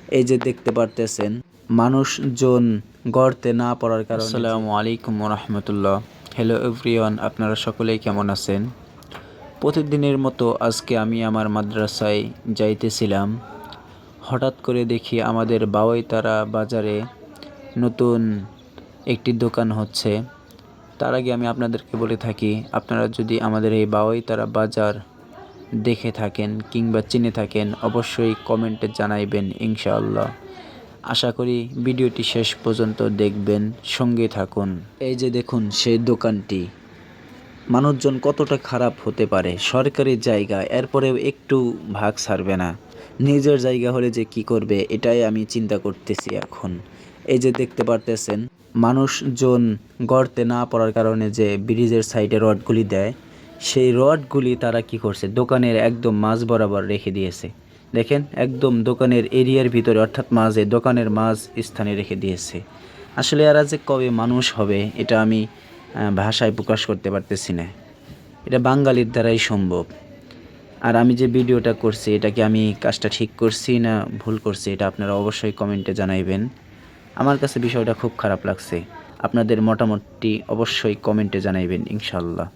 এই যে দেখতে পারতেছেন মানুষজন গর্তে না পড়ার কারণে। আসসালামু আলাইকুম রহমতুল্লাহ। হ্যালো এভরিওয়ান, আপনারা সকলেই কেমন আছেন? প্রতিদিনের মতো আজকে আমি আমার মাদ্রাসায় যাইতেছিলাম। হঠাৎ করে দেখি আমাদের বাওয়াইতারা বাজারে নতুন একটি দোকান হচ্ছে। তার আগে আমি আপনাদেরকে বলে থাকি, আপনারা যদি আমাদের এই বাওয়াইতারা বাজার দেখে থাকেন কিংবা চিনে থাকেন অবশ্যই কমেন্টে জানাইবেন ইনশাআল্লাহ। আশা করি ভিডিওটি শেষ পর্যন্ত দেখবেন, সঙ্গে থাকুন। এই যে দেখুন সেই দোকানটি, মানুষজন কতটা খারাপ হতে পারে। সরকারি জায়গা, এরপরেও একটু ভাগ ছাড়বে না। নিজের জায়গা হলে যে কি করবে এটাই আমি চিন্তা করতেছি এখন। এই যে দেখতে পারতেছেন মানুষজন গর্তে না পড়ার কারণে যে ব্রিজের সাইডে রডগুলি দেয়, সেই রডগুলি তারা কি করছে দোকানের একদম মাঝ বরাবর রেখে দিয়েছে। দেখেন একদম দোকানের এরিয়ার ভিতরে, অর্থাৎ মাঝে, দোকানের মাঝ স্থানে রেখে দিয়েছে। আসলে এরা যে কবে মানুষ হবে এটা আমি ভাষায় প্রকাশ করতে পারতেছি না। এটা বাঙালির দ্বারাই সম্ভব। আর আমি যে ভিডিওটা করছি এটা কি আমি কাজটা ঠিক করছি না ভুল করছি এটা আপনারা অবশ্যই কমেন্টে জানাইবেন। আমার কাছে বিষয়টা খুব খারাপ লাগছে। আপনাদের মতামতটি অবশ্যই কমেন্টে জানাইবেন ইনশাআল্লাহ।